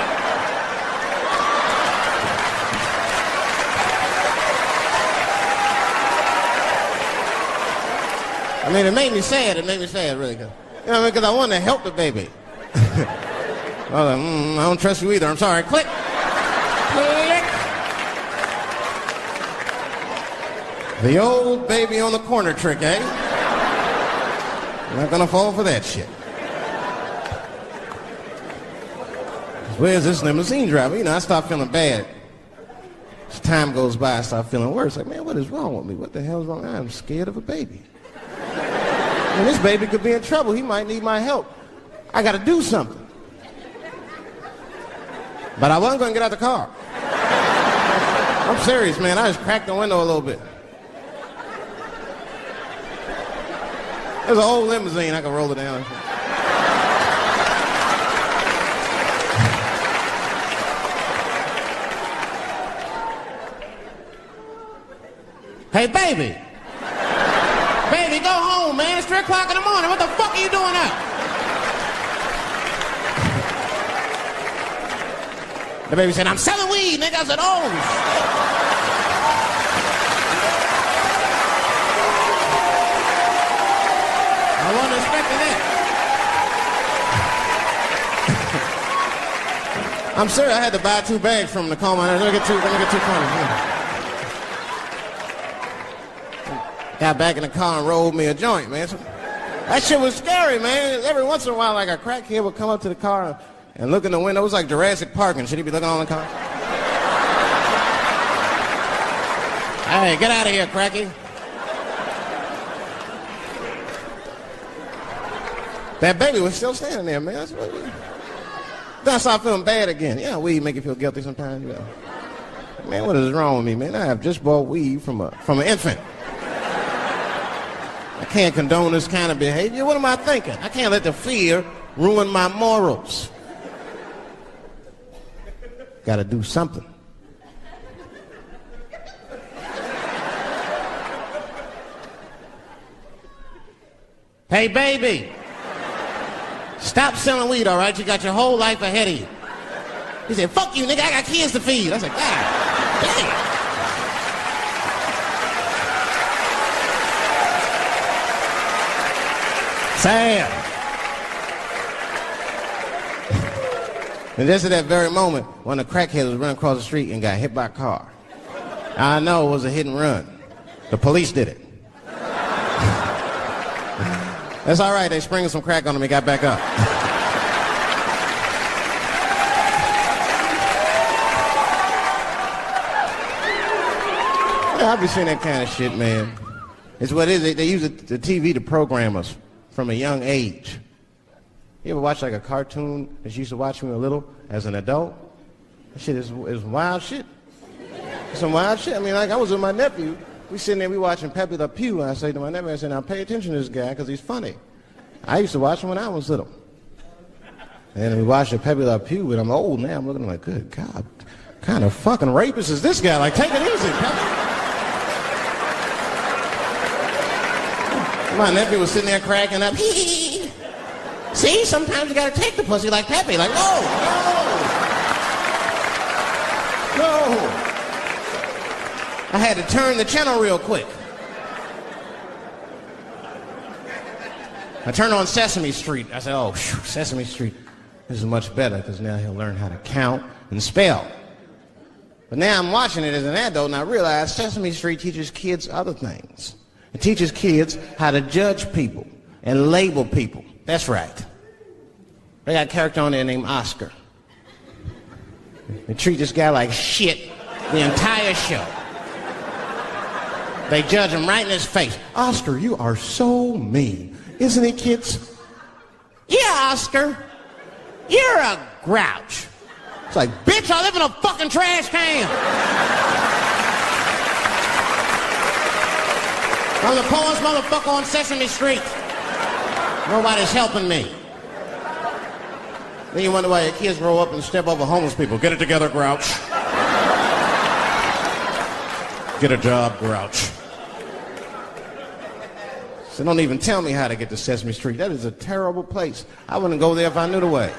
I mean, it made me sad. It made me sad, really. You know what I mean? Because I wanted to help the baby. I was like, I don't trust you either. I'm sorry. Click. Click. The old baby on the corner trick, eh? You're not going to fall for that shit. Where's this limousine driver? You know, I start feeling bad. As time goes by, I start feeling worse. Like, man, what is wrong with me? What the hell's wrong? I'm scared of a baby. And this baby could be in trouble. He might need my help. I got to do something. But I wasn't going to get out the car. I'm serious, man. I just cracked the window a little bit. There's an old limousine. I can roll it down. Hey, baby. Baby, go home, man. It's 3 o'clock in the morning. What the fuck are you doing up? The baby said, I'm selling weed, nigga. I said, oh. I wasn't expecting that. I'm serious. I had to buy 2 bags from him to call my nurse. Let me get 2 corners. Got back in the car and rolled me a joint, man. So, that shit was scary, man. Every once in a while, like a crackhead would come up to the car and look in the window. It was like Jurassic Park and shit. He'd be looking on the car. Hey, get out of here, cracky. That baby was still standing there, man. Then I started feeling bad again. Yeah, weed make you feel guilty sometimes. You know. Man, what is wrong with me, man? I have just bought weed from an infant. I can't condone this kind of behavior. What am I thinking? I can't let the fear ruin my morals. Gotta do something. Hey, baby. Stop selling weed, all right? You got your whole life ahead of you. He said, fuck you, nigga, I got kids to feed. I said, God damn. Sam. And just at that very moment, one of the crackheads was running across the street and got hit by a car. I know it was a hit and run. The police did it. That's all right, they sprinkled some crack on him and got back up. Yeah, I be seeing that kind of shit, man. It's what it is. They use the TV to program us from a young age. You ever watch like a cartoon that you used to watch when you were little as an adult? That shit is wild shit. It's some wild shit. I mean, like I was with my nephew. We sitting there, we watching Pepe Le Pew, and I say to my nephew, I said, now pay attention to this guy because he's funny. I used to watch him when I was little. And we watched the Pepe Le Pew, but I'm old now. I'm looking like, good God, what kind of fucking rapist is this guy? Like, take it easy, Pepe. My nephew was sitting there cracking up. See, sometimes you gotta take the pussy like Pepe. Like, no. I had to turn the channel real quick. I turned on Sesame Street. I said, oh, Sesame Street. This is much better because now he'll learn how to count and spell. But now I'm watching it as an adult and I realize Sesame Street teaches kids other things. It teaches kids how to judge people and label people. That's right. They got a character on there named Oscar. They treat this guy like shit the entire show. They judge him right in his face. Oscar, you are so mean. Isn't he, kids? Yeah, Oscar. You're a grouch. It's like, bitch, I live in a fucking trash can. I'm the poorest motherfucker on Sesame Street. Nobody's helping me. Then you wonder why your kids grow up and step over homeless people. Get it together, grouch. Get a job, grouch. So don't even tell me how to get to Sesame Street. That is a terrible place. I wouldn't go there if I knew the way.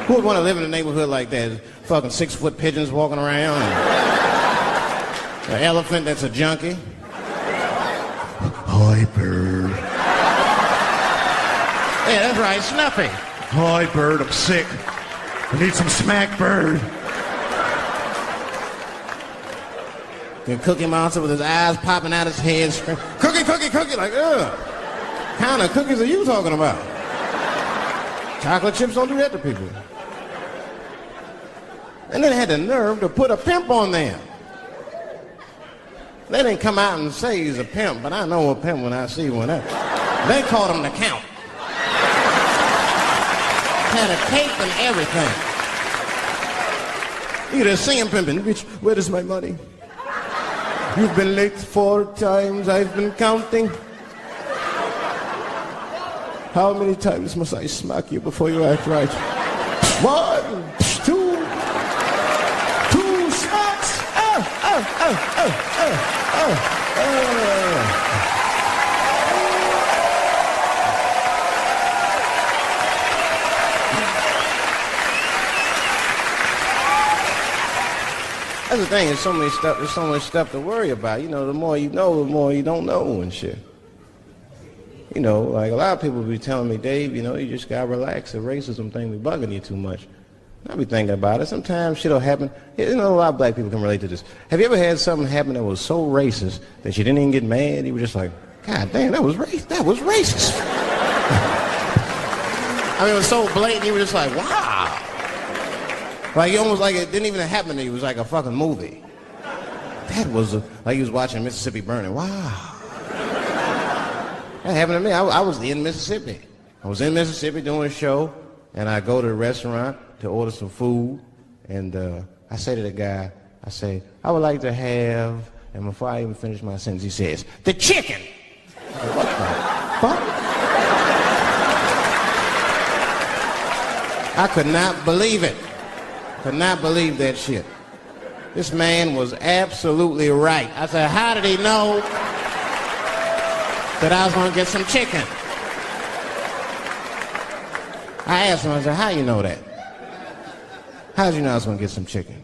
Who would want to live in a neighborhood like that? Fucking 6-foot pigeons walking around. And an elephant that's a junkie. Hi, bird. Yeah, that's right, Snuffy. Hi, bird, I'm sick. I need some smack, bird. And Cookie Monster with his eyes popping out his head, screaming, cookie, cookie, cookie, like, ugh. What kind of cookies are you talking about? Chocolate chips don't do that to people. And then they had the nerve to put a pimp on there. They didn't come out and say he's a pimp, but I know a pimp when I see one. They called him the Count. Had a cape and everything. You just see him pimping. Bitch, where is my money? You've been late 4 times, I've been counting. How many times must I smack you before you act right? 1, 2 smacks. That's the thing, there's so much stuff to worry about. You know, the more you know, the more you don't know and shit. You know, like a lot of people be telling me, Dave, you know, you just gotta relax. The racism thing be bugging you too much. I be thinking about it. Sometimes shit'll happen. You know, a lot of black people can relate to this. Have you ever had something happen that was so racist that you didn't even get mad? You were just like, God damn, that was racist. I mean, it was so blatant, you were just like, wow. Like, you almost like it didn't even happen to you. It was like a fucking movie. That was like you was watching Mississippi Burning. Wow. That happened to me. I was in Mississippi. I was in Mississippi doing a show. and I go to the restaurant to order some food, and I say to the guy, I say, I would like to have, and before I even finish my sentence, he says, the chicken. What the fuck? I could not believe it. Could not believe that shit. This man was absolutely right. I said, how did he know that I was going to get some chicken? I asked him, I said, how you know that? How did you know I was going to get some chicken?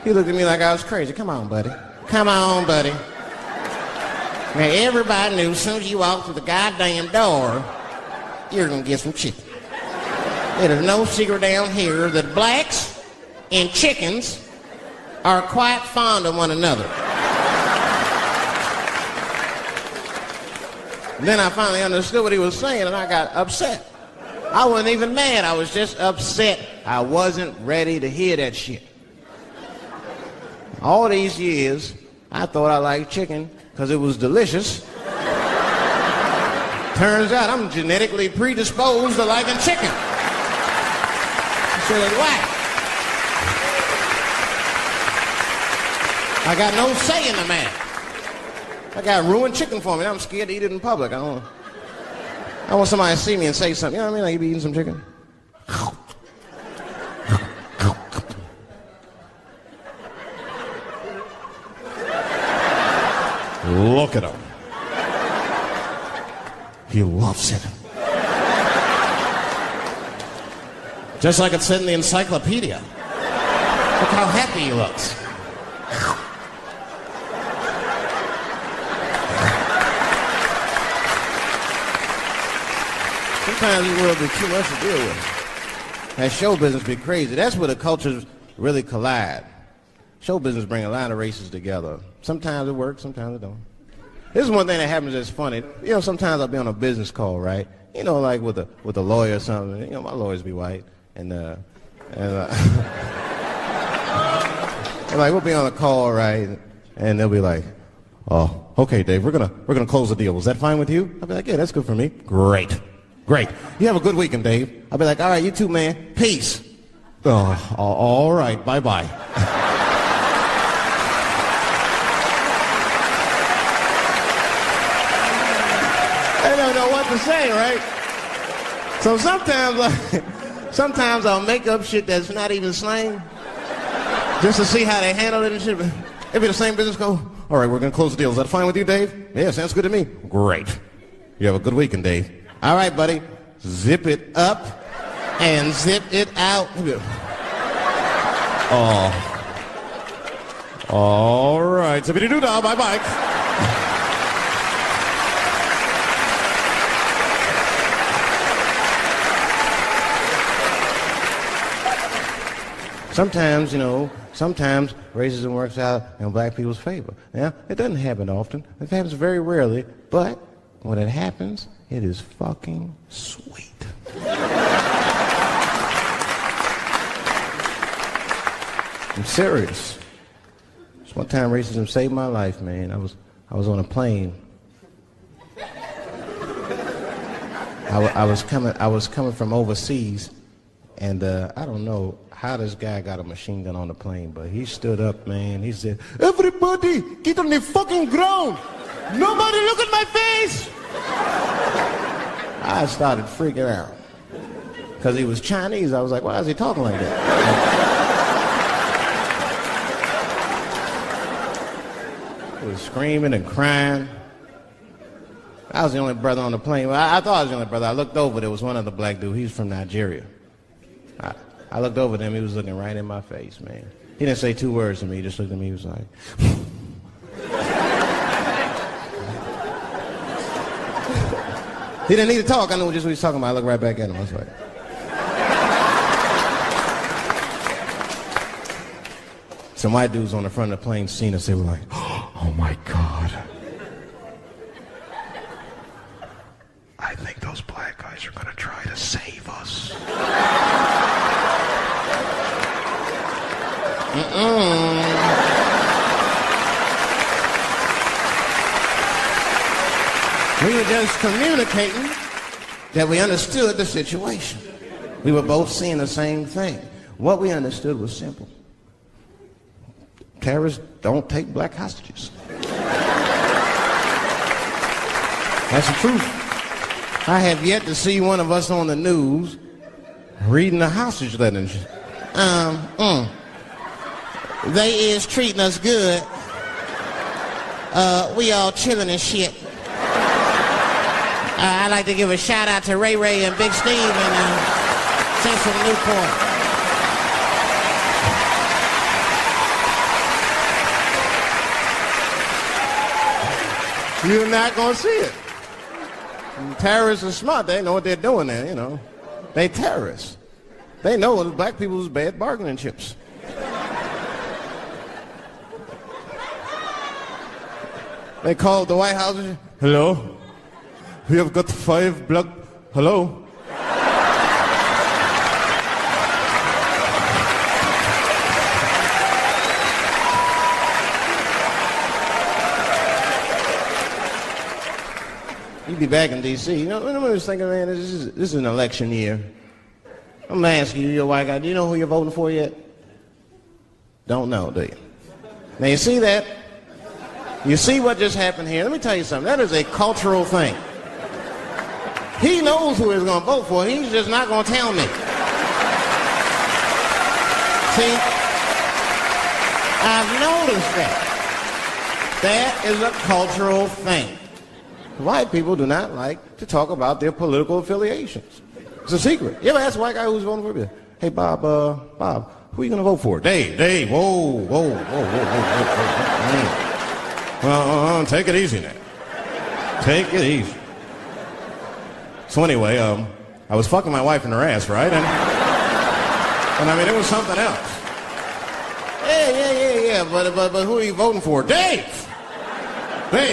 He looked at me like I was crazy. Come on, buddy. Come on, buddy. Now, everybody knew as soon as you walked through the goddamn door, you're going to get some chicken. There's no secret down here that blacks and chickens are quite fond of one another. Then I finally understood what he was saying, and I got upset. I wasn't even mad. I was just upset. I wasn't ready to hear that shit. All these years, I thought I liked chicken because it was delicious. Turns out I'm genetically predisposed to liking chicken. Shit is whack. I got no say in the matter. I got ruined chicken for me. I'm scared to eat it in public. I want somebody to see me and say something. You know what I mean? Like, you be eating some chicken? Look at him. He loves it. Just like it said in the encyclopedia. Look how happy he looks. Sometimes this world be too much to deal with. That show business be crazy. That's where the cultures really collide. Show business bring a lot of races together. Sometimes it works, sometimes it don't. This is one thing that happens that's funny. You know, sometimes I'll be on a business call, right? You know, like with a lawyer or something. You know, my lawyers be white, and like we'll be on a call, right? And they'll be like, "Oh, okay, Dave, we're gonna close the deal. Is that fine with you?" I'll be like, "Yeah, that's good for me." Great. You have a good weekend, Dave. I'll be like, "All right, you too, man. Peace." Oh, all right, bye-bye. I don't know what to say, right? So sometimes I'll make up shit that's not even slang, just to see how they handle it and shit. It'll be the same business go. All right, we're gonna close the deal. Is that fine with you, Dave? Yeah, sounds good to me. Great. You have a good weekend, Dave. All right, buddy. Zip it up and zip it out. Oh. All right. Zippity-doo-dah. Bye-bye. Sometimes, you know, racism works out in black people's favor. Now, it doesn't happen often. It happens very rarely, but when it happens, it is fucking sweet. I'm serious. Just one time racism saved my life, man. I was on a plane. I was coming from overseas, and I don't know how this guy got a machine gun on the plane, but he stood up, man. He said, "Everybody, get on the fucking ground. Nobody look at my face." I started freaking out. Because he was Chinese. I was like, why is he talking like that? He was screaming and crying. I was the only brother on the plane. Well, I thought I was the only brother. I looked over. There was one other black dude. He was from Nigeria. I looked over at him. He was looking right in my face, man. He didn't say two words to me. He just looked at me. He was like... He didn't need to talk. I knew just what he was talking about. I looked right back at him. I was like... Some white dudes on the front of the plane seen us. They were like, "Oh my God. I think those black guys are going to try to save us." We were just communicating that we understood the situation. We were both seeing the same thing. What we understood was simple. Terrorists don't take black hostages. That's the truth. I have yet to see one of us on the news reading a hostage letter. They is treating us good. We all chilling and shit. I'd like to give a shout out to Ray Ray and Big Steve and Central Newport. You're not gonna see it. Terrorists are smart. They know what they're doing there, you know. They terrorists. They know that black people's bad bargaining chips. They called the White House. Hello? We have got 5 black... Hello? You'd be back in D.C. You know, I was thinking, man, this is an election year. I'm going to ask you, you're a white guy, do you know who you're voting for yet? Don't know, do you? Now, you see that? You see what just happened here? Let me tell you something. That is a cultural thing. He knows who he's going to vote for. He's just not going to tell me. See? I've noticed that. That is a cultural thing. White people do not like to talk about their political affiliations. It's a secret. You ever ask a white guy who's voting for you? Hey, Bob, who are you going to vote for? Dave, whoa. Well, take it easy now. Take it easy. So anyway, I was fucking my wife in her ass, right? And I mean, it was something else. Yeah, but who are you voting for? Dave,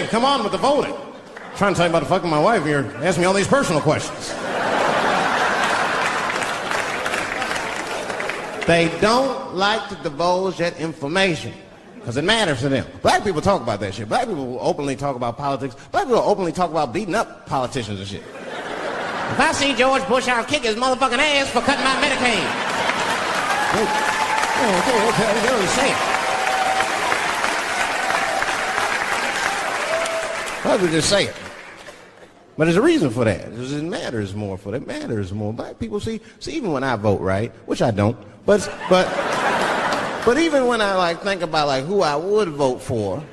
come on with the voting. I'm trying to tell you about fucking my wife, and you're asking me all these personal questions. They don't like to divulge that information because it matters to them. Black people talk about that shit. Black people will openly talk about politics. Black people will openly talk about beating up politicians and shit. If I see George Bush, I'll kick his motherfucking ass for cutting my Medicaid. Okay, I don't say it. Black people just say it. But there's a reason for that. Because it matters more for them. It matters more. Black people see even when I vote, right? Which I don't. But even when I like think about like who I would vote for,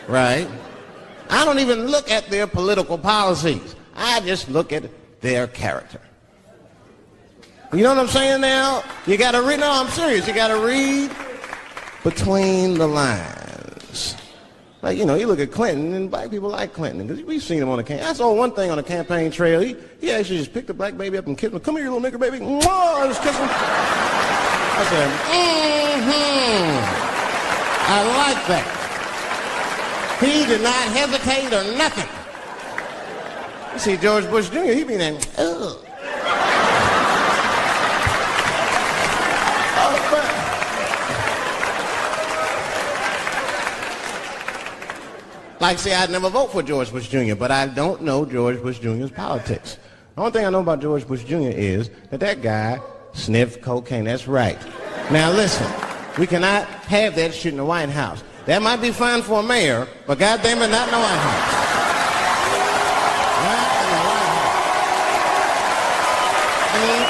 right? I don't even look at their political policies. I just look at their character. You know what I'm saying now? You gotta read, no, I'm serious. You gotta read between the lines. Like, you know, you look at Clinton, and black people like Clinton, because we've seen him on the campaign. I saw one thing on the campaign trail. He actually just picked a black baby up and kissed him. Come here, you little nigger baby. Mwah! Just kiss him. I said, I like that. He did not hesitate or nothing. You see George Bush Jr., he be there, ugh. Like, say, I'd never vote for George Bush Jr., but I don't know George Bush Jr.'s politics. The only thing I know about George Bush Jr. is that guy sniffed cocaine. That's right. Now, listen, we cannot have that shit in the White House. That might be fine for a mayor, but goddamn it, not in the White House. Not in the White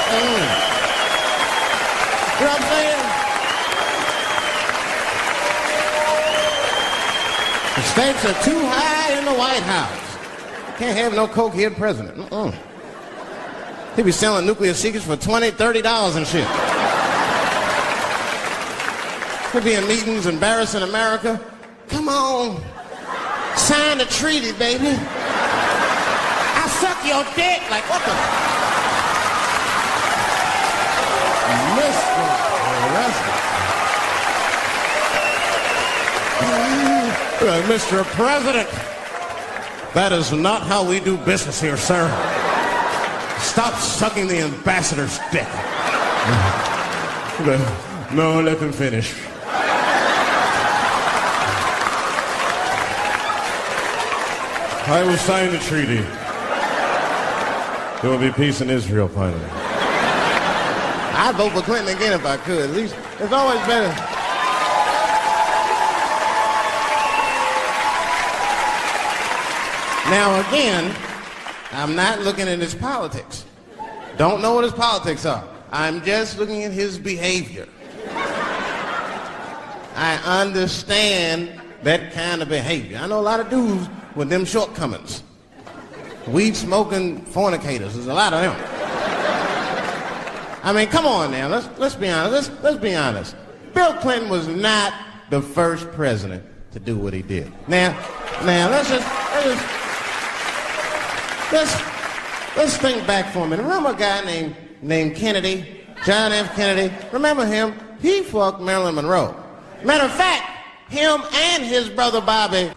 House. You know what I'm saying? The stakes are too high in the White House. Can't have no cokehead president. He'd be selling nuclear secrets for $20, $30 and shit. He'd be in meetings embarrassing America. Come on, sign the treaty, baby. I suck your dick. Like, what the? Mr. President, that is not how we do business here, sir. Stop sucking the ambassador's dick. No, let him finish. I will sign the treaty. There will be peace in Israel finally. I'd vote for Clinton again if I could. At least it's always better. Now again, I'm not looking at his politics. Don't know what his politics are. I'm just looking at his behavior. I understand that kind of behavior. I know a lot of dudes with them shortcomings. Weed smoking fornicators. There's a lot of them. I mean, come on now. Let's be honest. Let's be honest. Bill Clinton was not the first president to do what he did. Now let's think back for a minute. Remember a guy named Kennedy, John F. Kennedy? Remember him? He fucked Marilyn Monroe. Matter of fact, him and his brother Bobby